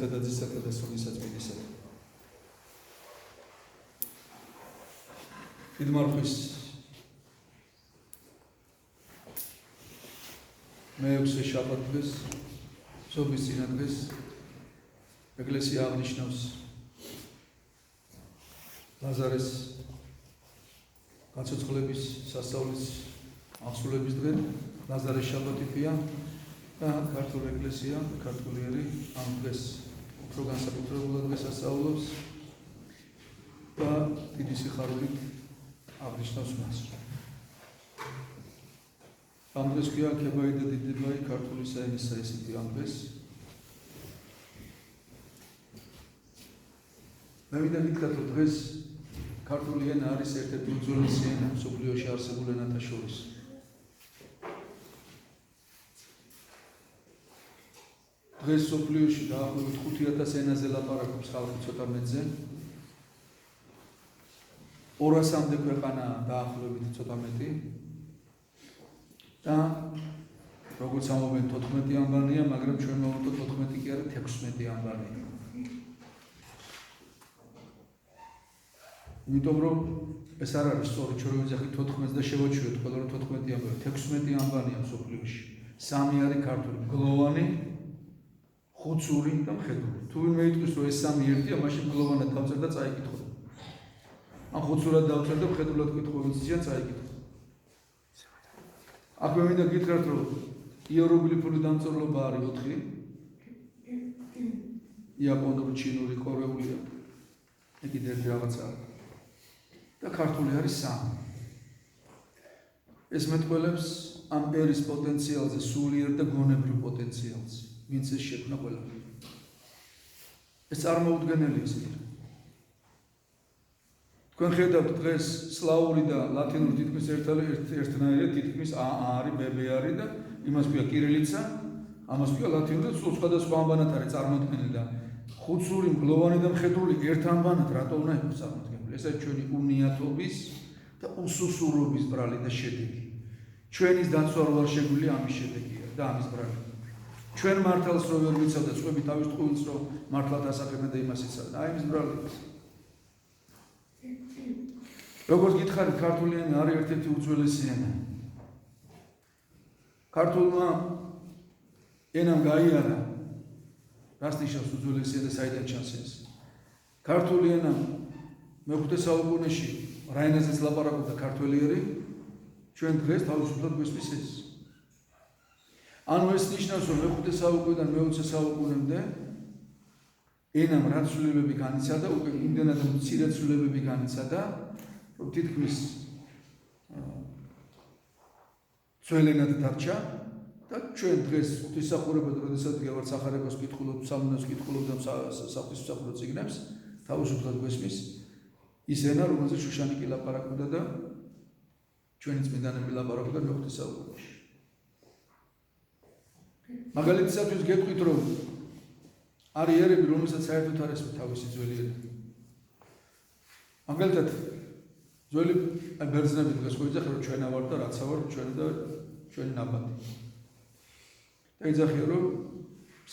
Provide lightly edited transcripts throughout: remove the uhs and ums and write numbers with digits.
Πατρისა და Υιός და Სული Საწმინდისა. Იდმარხვის მეექვსე შაბათ-დღეს, ზოვის წინადღეს, ეკლესია აღნიშნავს ლაზარეს გაცოცხლების სასწაულის აღსრულების დღე, ლაზარეს შაბათია და ქართული ეკლესია, ქართული ერი ამ დღეს უფრო განსაკუთრებულად დღესასწაულობს და დიდი სიხარულით აღნიშნავს მას. ამ დღეს ქვია ქებაი და დიდებაი ქართული საენის საესეთი ამ დღეს. მე მინდა გითხრათ, რომ დღეს ქართული ენა არის ერთ-ერთი უძველესი ენა მსოფლიოში არსებულ ენათა შორის. დღეს მსოფლიოში დაახლოებით 5000 ენაზე ლაპარაკობს ხალხი ცოტა მეტზე. 200-მდე ქვეყანა დაახლოებით ცოტა მეტი. და როგორც ამბობენ 14 ანბანია, მაგრამ ჩვენ მოვუწოთ 14 კი არა 16 ანბანია. იმიტომ რომ ეს არ არის სწორი, ჩვენ ვიზახით 14-ს და შევაჩვიოთ ყველა რომ 14 ანბანია, 16 ანბანია მსოფლიოში. 3 არის ქართული, გლოვანი, ხუცური და მხედრული. თუ ვინმე იტყვის რომ ეს 3 ერთია, მაშინ გლოვანად დავწერ და წაიკითხო. ან ხუცურად დავწერ და მხედრულად კითხულიც ზიან წაიკითხო. აქ მე მინდა გითხრათ, რომ იეროგლიფური დამწერლობა არის 4. იაპონური, ჩინური, კორეულია. კიდე ერთი რაღაცა. და ქართული არის 3. ეს მეტყველებს ამ ერის პოტენციალზე, სულიერ და გონებრივ პოტენციალზე, ვინც ეს შექმნა ყველაფერი. ეს წარმოუდგენელი ისაა. თქვენ ხედავთ დღეს სლავური და ლათინური თითქმის ერთნაირად, თითქმის არის, ბ არის და იმას ქვია კირილიცა, ამას ქვია ლათინური და სულ სხვადასხვა ანბანად არის წარმოქმნილი და ხუცური, მგლოვანი და მხედრული ერთ ანბანად რატო უნდა იყოს წარმოქმნილი? ეს არის ჩვენი უნიათობის და უსუსურობის ბრალი და შედეგი. ჩვენის დაცვა რო არ შეგვიძლია ამის შედეგია და ამის ბრალი. ჩვენ მართალს რო ვერ ვიცავ და წვები თავის ტყუილს რო მართლად ასახებენ და იმას იცავენ. აი იმის ბრალი. როგორც გითხარით, ქართული ენა არის ერთ-ერთი უძველესი ენა. ქართულმა ენამ გაიარა, რას ნიშნავს უძველესი ენა, საიდან ჩანს ეს? ქართული ენა მე-5 საუკუნეში რა ენაზეც ლაპარაკობდა ქართველი ერი, ჩვენ დღეს თავისუფლად გვესმის ეს. ანუ ეს ნიშნავს, რომ მე-5 საუკუნიდან მე-20 საუკუნემდე ენამ რაც ცვლილებები განიცადა, უკვე იმდენად მცირე ცვლილებები განიცადა, რომ თითქმის ძველენად დარჩა და ჩვენ დღეს ღვთისმსახურებად, როდესაც ვართ სახარებას კითხულობ, სამონას კითხულობ და საღვთისმსახურო წიგნებს, თავისუფლად გვესმის ის ენა, რომელზეც შუშანი კი ლაპარაკობდა და ჩვენი წმინდანები ლაპარაკობდა მე-5 საუკუნეში. მაგალითისათვის გეტყვით, რომ არის ერები, რომელსაც საერთოდ არ ესმის თავისი ძველი ერი. მაგალითად, ძველი ბერძნები დღეს ხო იძახიან, რომ ჩვენა ვარ და რაცა ვარ, ჩვენ და ჩვენი ნაბადი. და იძახიან, რომ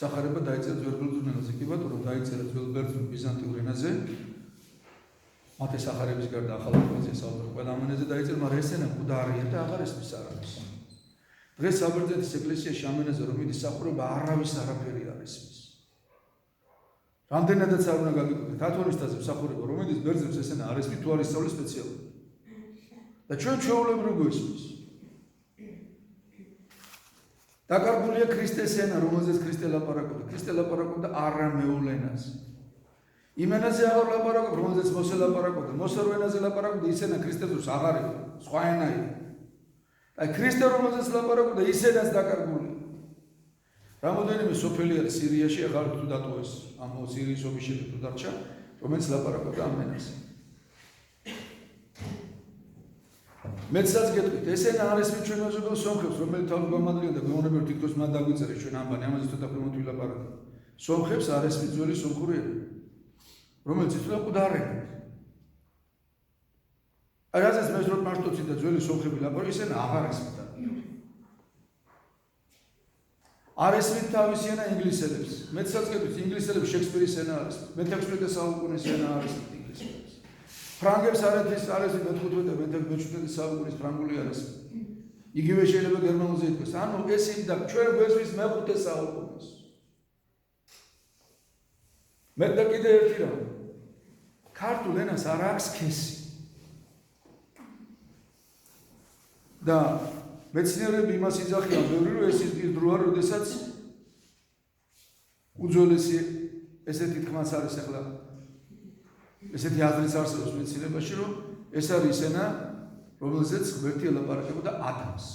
სახარება დაიწერა ძველ ბერძნულ ენაზე. კი ბატონო, დაიწერა ძველ ბერძნულ ბიზანტიურ ენაზე. მათ ეს სახარების გარდა ახალ ენაზე საუბრობენ, ყველა ამ ენაზე დაიწერა, მაგრამ ეს ენა მკვდარია და აღარ ესმის არავის. დღეს საბერძნეთის ეკლესიაში ამ ენაზე რომ მიდის სახურება, არავის არაფერი არ ესმის. რამდენადაც არ უნდა გაგიკვირდეთ, ათონისტაზე მსახურება რომ მიდის ბერძნებს ეს ენა არ ესმის, თუ არ ისწავლეს სპეციალურად. და ჩვენ ჩვეულებრივ გვესმის. დაკარგულია ქრისტეს ენა, რომელზეც ქრისტე ლაპარაკობდა. ქრისტე ლაპარაკობდა არამეულ ენაზე. იმ ენაზე აღარ ლაპარაკობდა, რომელზეც მოსე ლაპარაკობდა. მოსე რო ენაზე ლაპარაკობდა, ის ენა ქრისტეს აღარ იყო, სხვა ენა იყო. და ქრისტე რომელზეც ლაპარაკობდა, ის ენაც დაკარგულია. რამოდენიმე სოფელი არის სირიაში, ახლა თუ დატოვეს ამ სირიის ომის შემდეგ თუ დარჩა, რომელიც ლაპარაკობდა ამ ენაზე. მეცაც გეტყვით, ეს ენა არ ესმის ჩვენ მეზობელ სომხებს, რომელიც თავმჯდომარეა და გეუბნებიან თითქოს მათ დაგვიწერეს ჩვენ ამბანი, ამაზე ცოტა ქვემოთ ვილაპარაკოთ. სომხებს არ ესმის ძველი სომხური ენა, რომელიც ითვლება მკვდარია. აი რაზეც მეზროთ მარტოცი და ძველი სომხები ლაპარაკობენ, ეს ენა აღარ ესმის. არ ესმით თავისი ენა ინგლისელებს. მეცაც გეტყვით ინგლისელებს შექსპირის ენა არის. მე-16 საუკუნის ენა არის ინგლისელებს. ფრანგებს არ ეთის მე-15 მე-17 საუკუნის ფრანგული არის. იგივე შეიძლება გერმანულზე ითქვას. ანუ ეს იმდა ჩვენ გვესმის მე-5 საუკუნეს. მე და კიდე ერთი რამ. ქართულ ენას არ აქვს სქესი. და მეცნიერები იმას იძახიან ბევრი რომ ეს ის დროა როდესაც უძველესი ესეთი თქმაც არის ახლა ესეთი აზრიც არსებობს მეცნიერებაში რომ ეს არის ენა რომელზეც ღმერთი ელაპარაკებოდა ადამიანს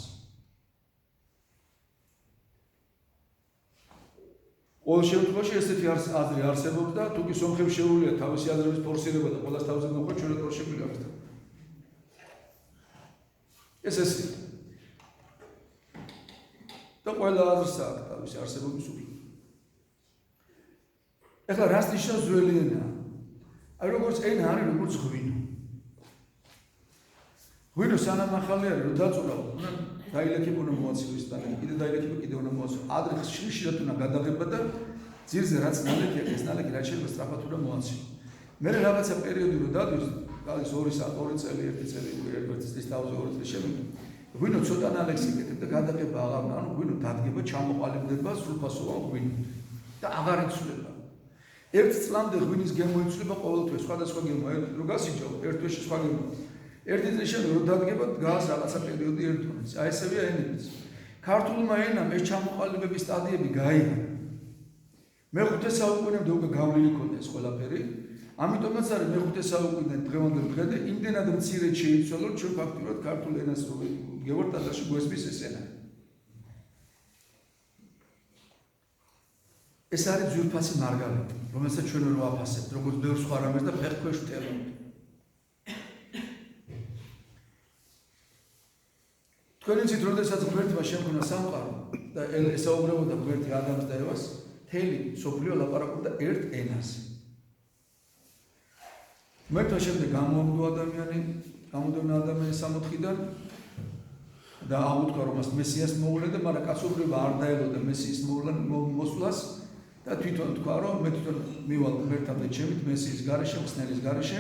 ყოველ შემთხვევაში ესეთი აზრი არსებობს და თუ კი სომხებს შეუძლია თავისი აზრების ფორსირება და ყველას თავზე მოხდა ჩვენ რო შეგვიძლია გახსნა ეს და ყველა აზრს აქვს თავისი არსებობის უფლება. ეხლა რას ნიშნავს ძველი ენა? აი როგორც ენა არის როგორც ღვინო. ღვინო სანამ ახალი არის, რომ დაწურავ, უნდა დაილექება უნდა მოაციოს და კიდე დაილექება კიდე უნდა მოაციოს. ადრე ხშირად უნდა გადაღება და ძირზე რაც ნალექია, ეს ნალექი რაც შეიძლება სწრაფად უნდა მოაციოს. მე რაღაცა პერიოდი რომ დადის, გალის 2 წელი, 1 წელი, 1 წლის თავზე 2 წელი შემდგომ ღვინო ცოტა ნალექს იკეთებ და გადაღება აღარ უნდა, ანუ ღვინო დადგება, ჩამოყალიბდება სრულფასოვან ღვინო და აღარ იცვლება. ერთ წლამდე ღვინის გემო იცვლება ყოველთვის, სხვადასხვა გემო, რო გასიჯო, ერთ თვეში სხვა გემო. ერთი წლის შემდეგ რო დადგება, დგას რაღაცა პერიოდი ერთ თვეში. აი ესევია ენებიც. ქართულმა ენამ ეს ჩამოყალიბების სტადიები გაიგო. მე-5 საუკუნემდე უკვე გავლილი ქონდა ეს ყველაფერი. ამიტომაც არის მე-5 საუკუნიდან დღევანდელ დღემდე იმდენად მცირედ შეიცვალა, რომ ჩვენ ფაქტურად ქართულ ენას რო გევართ ადრში გვესმის ეს ენა. ეს არის ძვირფასი მარგალიტი, რომელსაც ჩვენ რო ვაფასებთ, როგორც ბევრ სხვა რამეს და ფეხქვეშ ვტელავთ. თქვენ იცით, როდესაც ღმერთმა შემქონა სამყარო და ესაუბრებოდა ღმერთი ადამიანს და ევას, მთელი სოფლიო ლაპარაკობდა ერთ ენაზე. ღმერთმა შემდეგ გამოამბო ადამიანი სამოთხიდან და აღუთქვა რომ მას მესიას მოულედა, მაგრამ კაცობრიობა არ დაელოდა მესიის მოსვლას და თვითონ თქვა რომ მე თვითონ მივალ ღმერთამდე ჩემით მესიის გარეშე, ხსნელის გარეშე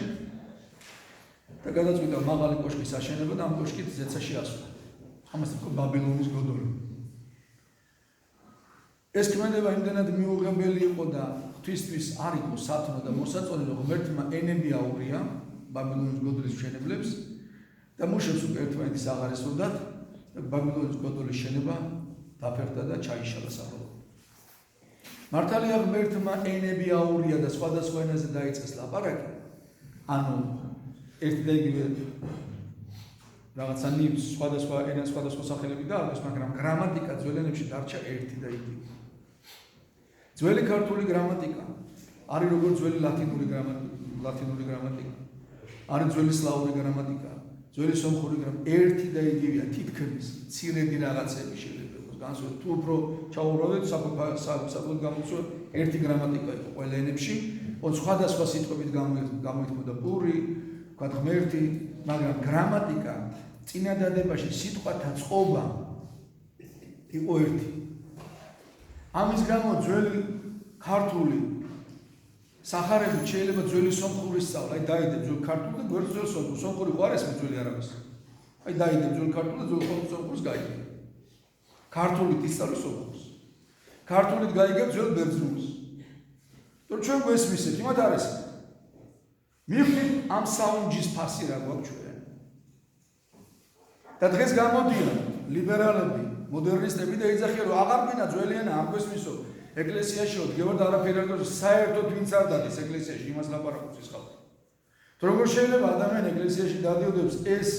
და გადაწყვიტა მაღალი კოშკის აშენება და ამ კოშკით ზეცაში ასვლა. ამას თქვა ბაბილონის გოდოლი. ეს ქმედება იმდენად მიუღებელი იყო და ღვთისთვის არ იყო სათნო და მოსაწონი, რომ ღმერთმა ენები აურია ბაბილონის გოდოლის მშენებლებს და მუშებს უკვე ერთმანეთის აღარ ესურდათ და ბაბილონის გოდოლის შენობა დაფერდა და ჩაიშალა საბოლოოდ. მართალია ღმერთმა ენები აურია და სხვადასხვა ენაზე დაიწყეს ლაპარაკი. ანუ ერთი და იგივე რაღაცა ნივთს სხვადასხვა ენა სხვადასხვა სახელები დაარქვეს, მაგრამ გრამატიკა ძველ ენებში დარჩა ერთი და იგივე. ძველი ქართული გრამატიკა არის როგორც ძველი ლათინური გრამატიკა, არის ძველი სლავური გრამატიკა, ძველი სომხური გრამატიკა, ერთი და იგივეა, თითქმის მცირედი რაღაცები შეიძლება იყოს განსხვავებული. თუ უფრო ჩაუბრალდეთ საფუძვლად გამოიწვია ერთი გრამატიკა იყო ყველა ენებში, სხვადასხვა სიტყვებით გამოითქმოდა პური, ვთქვათ ღმერთი, მაგრამ გრამატიკა წინადადებაში სიტყვათა წყობა იყო ერთი. ამის გამო ძველი ქართული სახარებით შეიძლება ძველი სომხური სწავლა, აი დაიდებ ძველი ქართული და გვერდ ძველი სომხური. სომხური ხო არ ესმის ძველი არაბის. აი დაიდებ ძველი ქართული და ძველი სომხურს გაიგებ. ქართულით ისწავლე სომხურს. ქართულით გაიგებ ძველ ბერძნულს. თორე ჩვენ გვესმისეთ, იმათ არ ესმის. მივხვდით ამ საუნჯის ფასი რა გვაქვს ჩვენ. და დღეს გამოდიან ლიბერალები, მოდერნისტები და იძახიან რომ აღარ გვინდა ძველი ენა არ გვესმისო. ეკლესიაში დგევართ არაფერი არ გვესმის, საერთოდ ვინც არ დადის ეკლესიაში იმას ლაპარაკობს ეს ხალხი. თუ როგორ შეიძლება ადამიანი ეკლესიაში დადიოდებს ეს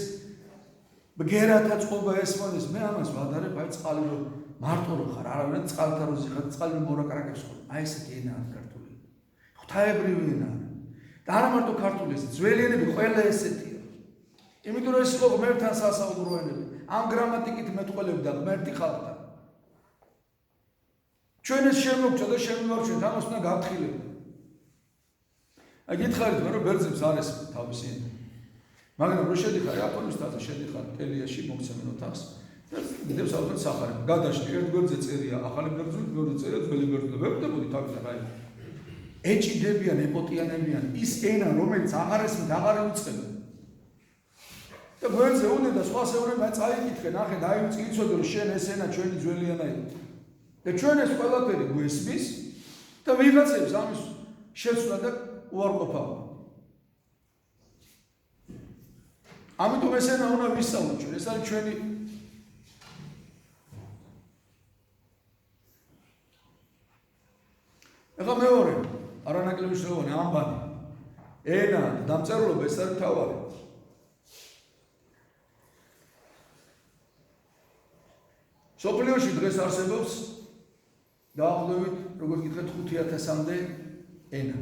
ბგერათა წყობა ესმოდეს, მე ამას ვადარებ, აი წყალი რო მარტო რო ხარ, არავინ წყალთა რო ზიხარ, წყალი რო მორაკარაკებს ხოლმე. აი ესეთი ენა არის ქართული. ღვთაებრივი ენა. და არა მარტო ქართული, ძველი ენები ყველა ესეთია. იმიტომ რომ ეს იყო ღმერთთან სასაუბრო ენები. ამ გრამატიკით მეტყველებდა ღმერთი ხალხთან. ჩვენ ეს შემოგჭა და შემოვარჩვენთ, ამას უნდა გავთხილებთ. აი გითხარით მე რომ ბერძნებს არ ესმის თავისი ენა. მაგრამ რო შედიხარ აპოლოს თაზე, შედიხარ ტელიაში მოგცემენ ოთახს დიდებს ალბათ სახარება. გადაშლი ერთ გვერდზე წერია ახალი ბერძნული, მეორე წერია ძველი ბერძნული. ვებდებოდი თავიდან აი. ეჭიდებიან, ეპოტიანებიან ის ენა, რომელიც აღარ ესმით, აღარ იუწყება. და გვერდზე უნდა და სხვა შეურება წაიკითხე, ნახე, დაივიწყე, იცოდე რომ შენ ეს ენა ჩვენი ძველი ენაა. და ჩვენ ეს ყველაფერი გვესმის და ვიღაცებს ამის შეცვლა და უარყოფაა. ამიტომ ეს ენა უნდა ვისწავლოთ ჩვენ, ეს არის ჩვენი ეხლა მეორე არანაკლები მნიშვნელოვანი ამბანი ენა და დამწერლობა ეს არის თავარი სოფლიოში დღეს არსებობს დაახლოებით როგორც გითხეთ 5000-მდე ენა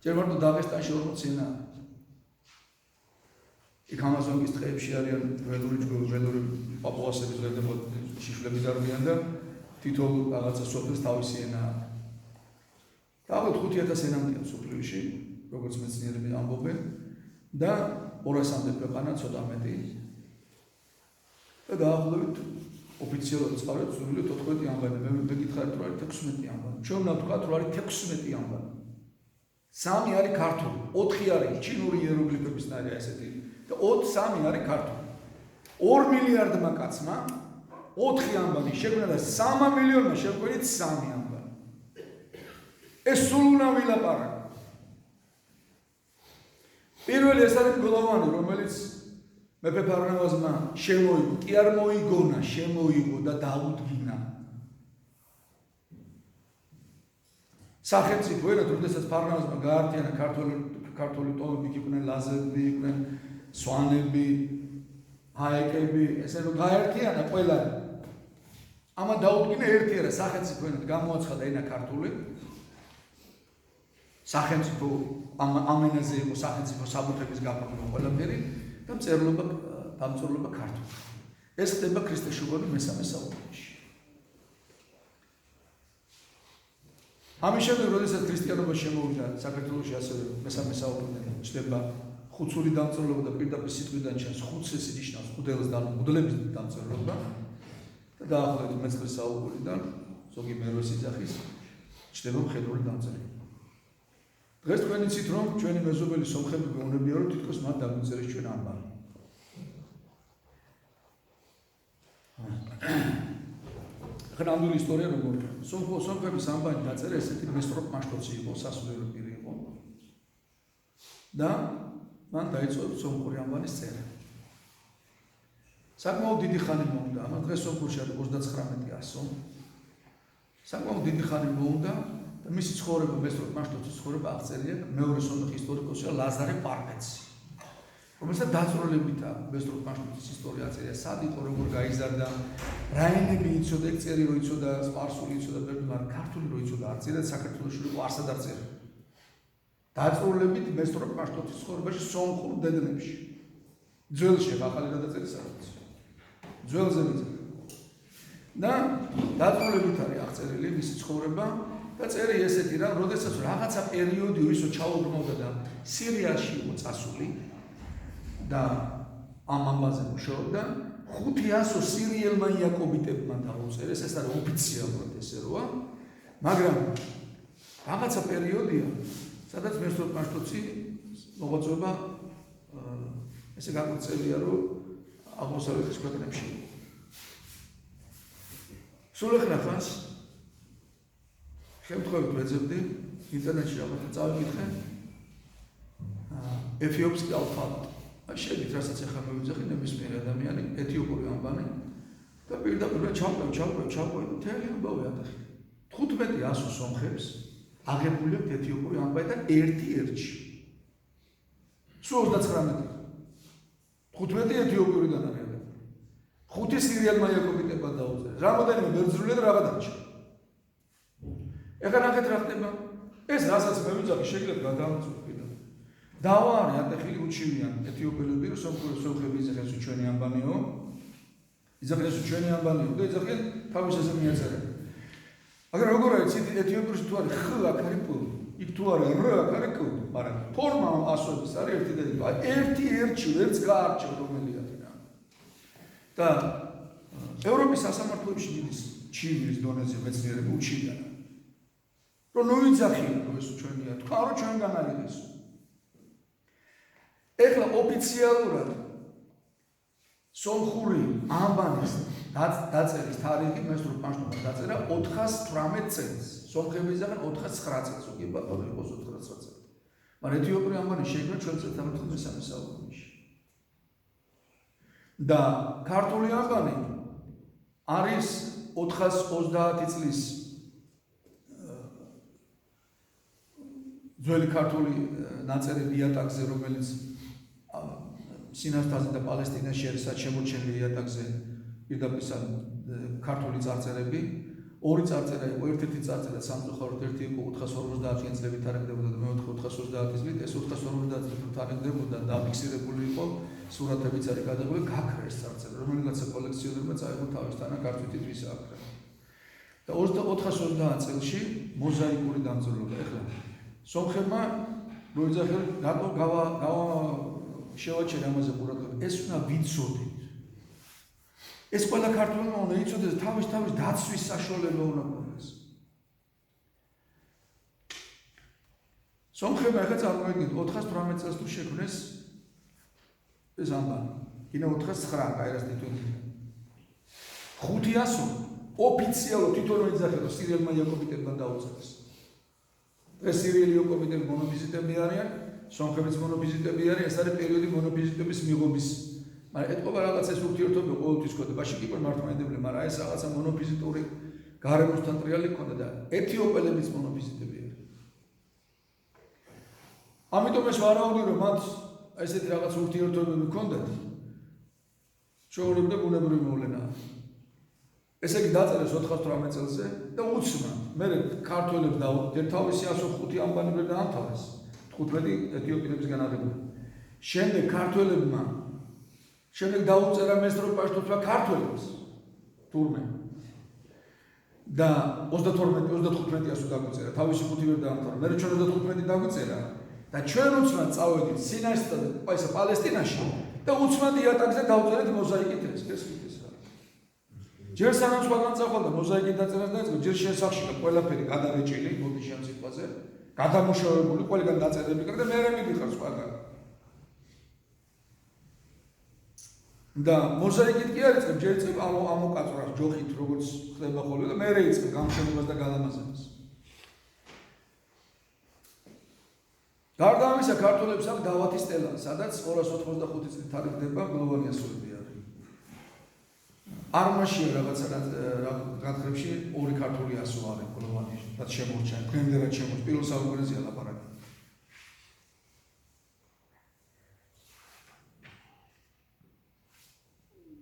ჯერ მარტო დაღესტანში 40 ენა იქ ამაზონის ტყეებში არიან ველური პაპუასების შიშვლები დარბიან და თითოეულ რაღაცა სოფელს თავისი ენა დაახლოებით 5000 ენამდეა სოფლიოში, როგორც მეცნიერები ამბობენ და 200-მდე ქვეყანა ცოტა მეტი. და დაახლოებით ოფიციალურად წყაროებს სულ 14 ამბანი. მე გითხარით რომ არის 16 ამბანი. ჩვენ უნდა ვთქვათ რომ არის 16 ამბანი. 3 არის ქართული, 4 არის ჩინური იეროგლიფების ნაირია ესეთი და 3 არის ქართული. 2 მილიარდმა კაცმა 4 ამბანი შეგვნა და 3 მილიონმა შეგვიძლია 3 ამბანი. ეს სულ უნდა ვილაპარაკო. პირველი ეს არის გლოვანი, რომელიც მეფე ფარნავაზმა შემოიგო, კი არ მოიგონა, შემოიგო და დაუდგინა. სახელმწიფო ენა, როდესაც ფარნავაზმა გაართიანა ქართული ტომები იყვნენ, ლაზები იყვნენ, სვანები, ჰაეკები, ესე რომ გაერთიანა ყველა. ამა დაუდგინა ერთი არა სახელმწიფო ენა გამოაცხადა ენა ქართული. სახელმწიფო ამ ენაზე იყო სახელმწიფო საბუთების გაფორმება ყველაფერი და დამწერლობა ქართული. ეს ხდება ქრისტეშუღელი მესამე საუკუნეში. ამის შემდეგ, როდესაც ქრისტიანობა შემოვიდა საქართველოში, ასევე მესამე საუკუნეში ხდება ხუცური დამწერლობა და პირდაპირ სიტყვიდან ჩანს ხუცეს ნიშნავს მღვდლების დამწერლობა და დაახლოებით მე-9 საუკუნიდან ზოგი მერვე სიძახის ხდება მხედრული დამწერლობა. დღეს თქვენ იცით რომ ჩვენი მეზობელი სომხები გეუბნებიან რომ თითქოს მათ დაგვიწერეს ჩვენ ამბანი. ხანამდელი ისტორია როგორია. სომხების ამბანი დაწერა ესეთი მესტროპ მაშტოცი იყო, სასულიერო პირი იყო. და მან დაიწყო სომხური ამბანის წერა. საკმაოდ დიდი ხანი მოუნდა, ამ დღეს სომხურში არის 39,100. საკმაოდ დიდი ხანი მოუნდა და მისი ცხოვრება მესტროპ მაშტოცის ცხოვრება აღწერილია მეორე სომხი ისტორიკოსია ლაზარე პარპეცი. რომელსაც დაწვრილებითა მესტროპ მაშტოცის ისტორია აწერია, სად იყო, როგორ გაიზარდა, რა ენები იცოდა, წერი რო იცოდა, სპარსული იცოდა, ბერძნული, ქართული რო იცოდა, არწერა საქართველოში რო არსად არწერა. დაწვრილებით მესტროპ მაშტოცის ცხოვრებაში სომხურ დედნებში. ძველში ახალი გადაწერი საერთოდ. ძველზე მიწერა. და დაწვრილებით არის აღწერილი მისი ცხოვრება. და წერი ესეთი რა, როდესაც რაღაცა პერიოდი ისო ჩაუბრმავდა და სირიაში იყო წასული და ამ ამბაზე მუშაობდა 500 სირიელმა იაკობიტებმა დაუწერეს, ეს არის ოფიციალურად ესე როა, მაგრამ რაღაცა პერიოდია, სადაც მესტროპ მაშტოცი მოღვაწეობა ესე გაგრძელია, რომ აღმოსავლეთის ქვეყნებში. სულ ახლა შემთხვევით ვეძებდი ინტერნეტში რაღაცა წავიკითხე ეთიოპსკი ალფაბეტი. შეგით რასაც ახლა მოვიძახი ნებისმიერი ადამიანი ეთიოპური ამბანი და პირდაპირ ჩავყვე მთელი ამბავი ატეხი. 1500 სომხებს აღებული აქვს ეთიოპური ამბანი და ერთი ერთში. სულ 39. 15 ეთიოპიურიდან არის. 5 სირიელმა იაკობიტებმა დაუწერეს. რამოდენიმე ბერძნული და რაღაც დარჩა. ეხლა ნახეთ რა ხდება. ეს რასაც მე ვიძახი შეიძლება გადაამწვევ კიდევ. დავა არის ატეხილი უჩივიან ეთიოპიელები რომ სომხები იძახენ რომ ჩვენი ამბანიო. იძახენ რომ ჩვენი ამბანიო და იძახენ თავისაზე მიაწერენ. მაგრამ როგორ არის ეთიოპიაში თუ არის ხ აქ არის პ. იქ თუ არის რ აქ არის კ. მაგრამ ფორმა ასოების არის ერთი და ერთი ერთში ვერც გაარჩევ რომელია. და და ევროპის სასამართლოებში მიდის ჩივილის დონეზე მეცნიერები უჩიდან. რომ ნოიძახიან რომ ეს ჩვენია, თქვა რომ ჩვენგან არის ეს. ეხლა ოფიციალურად სომხური ანბანის დაწერის თარიღი მე ვსწრაფ პანშტობა დაწერა 418 წელს. სომხები იზახენ 409 წელს, უკვე ბატონო იყოს 409 წელს. მაგრამ ეთიოპიური ანბანი შეიქმნა ჩვენ წელთაღრიცხვით საუკუნეში. და ქართული ანბანი არის 430 წლის ძველი ქართული ნაწერები იატაკზე, რომელიც სინასტაზე და პალესტინას შორის შემორჩენილი იატაკზე პირდაპირ ქართული წარწერები, ორი წარწერა იყო, ერთ-ერთი წარწერა სამწუხაროდ ერთი იყო 450-იან წლებით თარიღდებოდა და მეორე 430 წლით, ეს 450 წლით თარიღდებოდა და აფიქსირებული იყო, სურათებიც არის გადაღებული, გაქრა ეს წარწერა, რომელიღაცა კოლექციონერმა წაიღო თავისთანა ქართული ტიტვის აკრა. და 430 წელში მოზაიკური დამწერლობა. ეხლა სომხებმა მოიძახეს რატო შევაჩერე ამაზე ყურადღება. ეს უნდა ვიცოდეთ. ეს ყველა ქართველმა უნდა იცოდეს თავის დაცვის საშუალება უნდა ქონდეს. სომხებმა ახლა წარმოიდგინეთ 418 წელს თუ შექმნეს ეს ანბანი. კიდე 409 კაირას თითოეული. 500 ოფიციალურად თვითონ მოიძახეს რომ სირიელმა იაკობიტებმა დაუწერეს. ეს სირიელი იაკობიტები მონოფიზიტები არიან, სომხებიც მონოფიზიტები არიან, ეს არის პერიოდი მონოფიზიტების მიღობის. მაგრამ ეთყობა რაღაცა ეს ურთიერთობა ყოველთვის ქონდა. ბაში კი იყო მართლმადიდებელი, მაგრამ ეს რაღაცა მონოფიზიტური გარემოსთან ტრიალი ქონდა და ეთიოპელებიც მონოფიზიტები არიან. ამიტომ ეს ვარაუდი რომ მათ ესეთი რაღაც ურთიერთობები ქონდათ. შეულებდა ბუნებრივი მოვლენაა. ესე იგი დაწერეს 418 წელზე და უცნად. მე ქართველებს თავისი 105 ანბანი ვერ დაამთავრეს. 15 ეთიოპიელებისგან აღებული. შემდეგ ქართველებმა დაუწერა მესტრო პაშტოთვა ქართველებს თურმე. და 32-35-ას დაგვიწერა. თავისი 5 ვერ დაამთავრა. მე ჩვენ 35 დაგვიწერა და ჩვენ უცნად წავედით სინასტა და პალესტინაში და უცნად იატაკზე დავწერეთ მოზაიკით ეს გესმით. ჯერ სანამ სხვაგან წახვალ და მოზაიკის დაწერას დაიწყო, ჯერ შენ სახში ყველაფერი გადარეჭილი, მოდი შენ სიტყვაზე, გადამუშავებული, ყველგან დაწერები კრა და მე მიდიხარ სხვაგან. და მოზაიკით კი არ იწყებ, ჯერ იწყებ ამოკაწვრას, ჯოხით, როგორც ხდება ხოლმე და მე იწყებ გამშენებას და გადამაზებას. გარდა ამისა, ქართველებს აქვს დავათის სტელა, სადაც 285 წლით თარიღდება გლოვანი ასოები არის. არმაში რაღაცა რადღებში ორი ქართული ასო არის გლოვანი, რაც შემორჩა, დღემდე რაც შემორჩა, პირველ საუკუნეზე ლაპარაკი.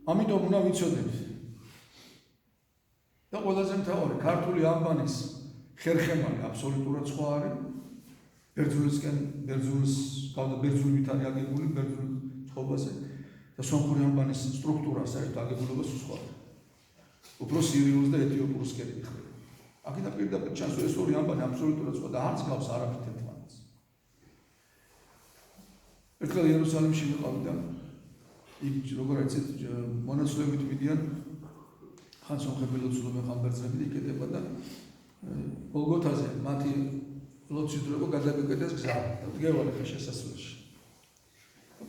ამიტომ უნდა ვიცოდეთ. და ყველაზე მთავარი, ქართული ანბანის ხერხემალი აბსოლუტურად სხვა არის. ბერძულებით არის აგებული, ბერძულ წყობაზე და სომხური ანბანის სტრუქტურა საერთოდ აგებულება სხვა. უფრო სირიულს და ეთიოპურსკენ იხდება. აქედან პირდაპირ ჩანს, ეს ორი ანბანი აბსოლუტურად სხვა და არც გავს არაფრით ერთმანეთს. ერთხელ იერუსალიმში ვიყავი და იქ როგორც მონაცვლეობით მიდიან ხან სომხები ლოცულობენ, ხან ბერძნები იკეტება და გოლგოთაზე მათი ლოცვიდროება გადაგეკეტეს გზა და დგევარი ხე შესასვლელში.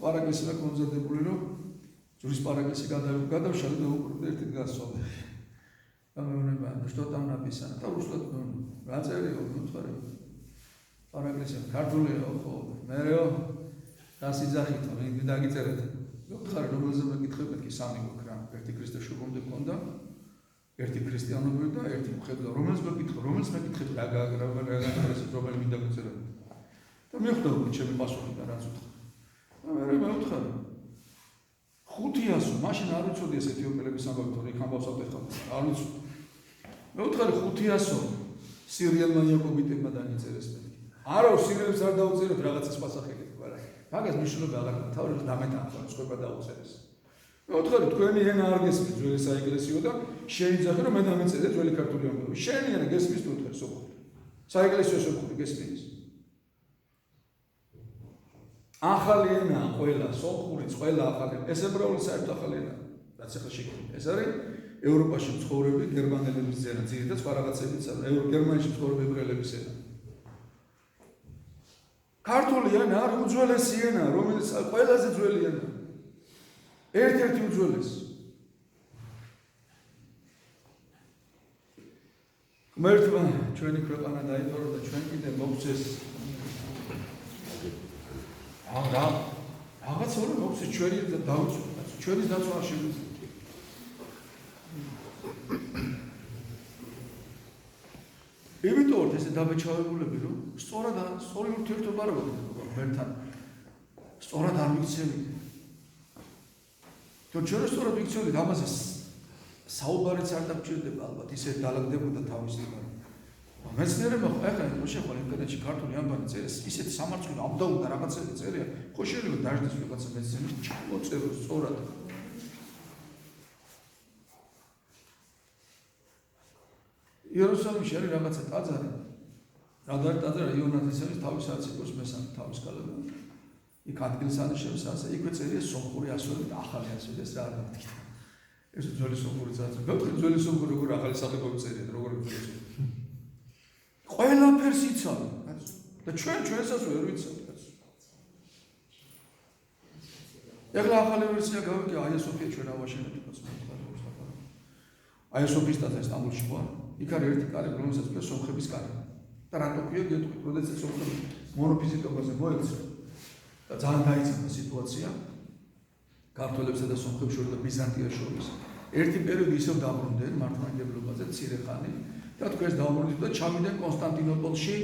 პარაკლისი რა კონზერტებული რომ ჯურის პარაკლისი გადავშალე და უკრდე ერთი გასწავლე. და მეუბნება, что там написано? და უშუალოდ რა წერია, უთხარი. პარაკლისი ქართულია ხო? მერეო რას იძახით, მე დაგიწერეთ. უთხარი რომელზე მეკითხები კი სამი გვაქვს რა. ერთი ქრისტეს შუქომდე ქონდა. ერთი ქრისტიანობრივი და ერთი მხედვა. რომელს მეკითხები რა რომელი მინდა გწერა. და მივხვდა ჩემი პასუხი და რაც უთხრა. მე ვუთხარი 500 მაშინ არ ვიცოდი ეს ეთიოპიელების ამბავი თორე იქ ამბავს ავტეხავ არ ვიცოდი მე ვუთხარი 500 სირიელმა იაკობიტებმა დაიწერეს მე არა სირიელებს არ დაუწერეთ რაღაცას პასახელით ყველა მაგას მნიშვნელობა აღარ აქვს თავი დამეტანხა სხვება დაუწერეს მე ვუთხარი თქვენი ენა არ გესმის ძველი საეკლესიო და შეიძლება რომ მე დამეწერე ძველი ქართული ამბავი შენი ენა გესმის თუ უთხრე სოფლი საეკლესიო სოფლი გესმის ახალი ენა ყველა სომხურიც ყველა ახალი ეს ებრაული საერთო ახალი ენა რაც ახლა შეგიძლია. ეს არის ევროპაში მცხოვრები გერმანელების ზენა, ძირითადად სხვა რაღაცებიც არის. გერმანიაში მცხოვრები ებრაელების ზენა. ქართული ენა არის უძველესი ენა, რომელიც ყველაზე ძველი ენა. ერთ-ერთი უძველესი. ღმერთმა ჩვენი ქვეყანა დაიტოვა და ჩვენ კიდე მოგწეს რაღაცა რომ მოგწეს ჩვენი ჩვენი დაცვა არ შეგვიძლია. იმიტომ ესე დაბეჭავებულები რომ სწორი ურთიერთობა არ გვაქვს ღმერთთან. სწორად არ მიქცევით. თუ ჩვენ სწორად მიქცევით ამაზე საუბარიც არ დაგჭირდება ალბათ ისე დალაგდებოდა თავისი გარდა. მეცნიერებმა ახლა მოშეხვალ ინტერნეტში ქართული ამბანი წერეს ისეთი სამარცხვინო აბდაუდა რაღაცები წერია ხო შეიძლება დაждდეს ვიღაცა მეცნიერის ჩამოწეროს სწორად. იერუსალიმში არის რაღაცა ტაძარი. რადგან ტაძარი იონათისევის თავის არციკოს მესამე თავის კალები. იქ ადგილს ანიშნავს ასე იქვე წერია სომხური ასოები და ახალი ასოები ეს რა არ მეთქით. ეს ძველი სომხური წარწერა. გქონდა ძველი სომხური როგორ ახალი სახელები წერია და როგორ წერია. ყველაფერს იცავ. და ჩვენსაც ვერ ვიცავ. ეხლა ახალი ვერსია გავიგე აია სოფია ჩვენ ავაშენებთ აია სოფიის ტაძარი სტამბოლში ხო? იქ არის ერთი კარი, რომელსაც ქვია სომხების კარი. და რატო ქვია გეტყვით, როდესაც სომხები მონოფიზიტობაზე მოექცა და ძალიან დაიწყო სიტუაცია ქართველებსა და სომხებს შორის და ბიზანტიას შორის. ერთი პერიოდი ისევ დაბრუნდნენ მართლმადიდებლობაზე მცირე ხანი და თქვენს დაუბრუნდნენ და ჩამიდნენ კონსტანტინოპოლში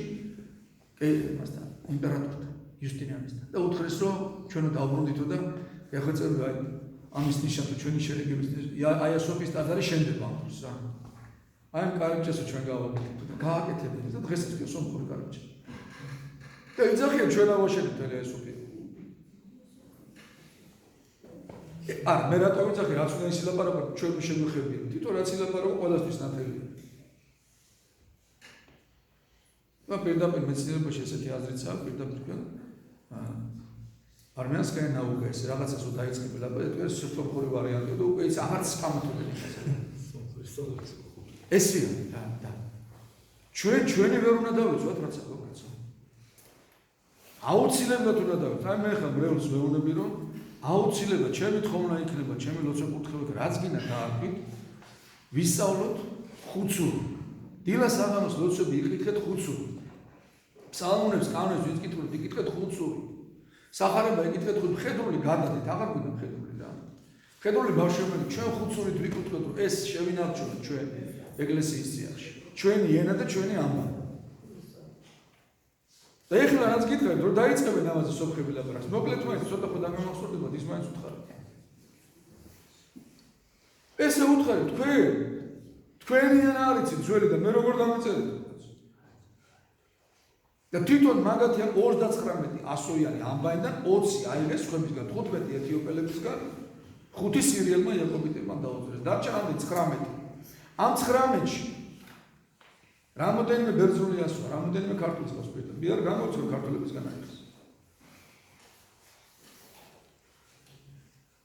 მასთან იმპერატორთან იუსტინიანესთან და უთხრეს რომ ჩვენო დაუბრუნდითო და ეხლა წერო აი ამის ნიშანად ჩვენი შერიგების აია სოფიის ტაძარი შენდება ამ დროს რა. აი ამ კარიბჭესო ჩვენ გავაკეთებთ და გააკეთებთ და დღესაც კი სომხური კარიბჭე. და იძახიან ჩვენ ავაშენებთ აია სოფია. მე რატო ვიცახი რაც უნდა ისილაპარაკო ჩვენ შემოხებია. თვითონ რაც ილაპარაკო ყველასთვის ნათელია. და პირდაპირ მეცნიერებაში ესეთი აზრიც აქვს პირდაპირ თქვენ армянская наука ეს რაღაცას ու დაიწყება და ეს სოფხური ვარიანტია და უკვე ის აღარც გამოთვლილი ესია და ჩვენი ვერ უნდა დავიცვათ რაცა გოგეცო აუცილებლად უნდა დავიცვათ აი მე ხა მრევლს ვეუბნები რომ აუცილებლად ჩემი თხოვნა იქნება ჩემი ლოცვა-კურთხევები რაც გინდა დააკვით ვისწავლოთ ხუცური დილას აღამოს ლოცვები იკითხეთ ხუცური ფსალმუნებს კანონებს ვიკითხოთ იკითხეთ ხუცური სახარება იკითხეთ მხედრული გადადეთ აღარ გვინდა მხედრული რა მხედრული ბავშვები ჩვენ ხუცურით ვიკითხოთ რომ ეს შევინარჩუნოთ ჩვენ ეკლესიის წიაღში ჩვენი ენა და ჩვენი ამბავი და ეხლა რაც გითხრათ რომ დაიწყებენ ამაზე სოფხები ლაპარაკს მოკლედ მაინც ცოტა ხო დამემახსოვრდებათ ის მაინც უთხარით ესე უთხარით თქვენი ენა არიცით ძველი და მე როგორ დამეწერეთ და თვითონ მაგათია 39 ასოიანი ამბაიდან 20 აიღეს სხვებისგან 15 ეთიოპელებისგან 5 სირიელმა იაკობიტებმა დაუძრეს დარჩა 19 ამ 19-ში რამოდენიმე ბერძნული ასოა რამოდენიმე ქართული ასოა პირდაპირ მე არ გამოვცე რომ ქართულებისგან აიღეს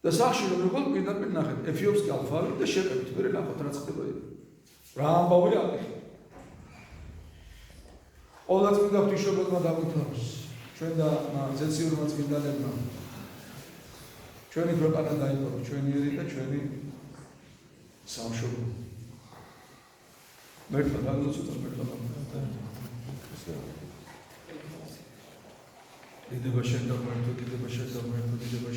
და სახში რომ იყო პირდაპირ ნახეთ ეფიოპსკი ალფავიტი და შეყევით მე ნახოთ რა ხდება რა ამბავი არის ყოველდღე წმინდა ღვთისმშობელმა დაგვიტანოს ჩვენ და ზეციურმა წმინდანებმა ჩვენი ქვეყანა დაიპყრო ჩვენი ერი და ჩვენი სამშობლო მერტა დაგლოცოთ მერტა დიდება შენ და მერტო დიდება შენ და მერტო დიდება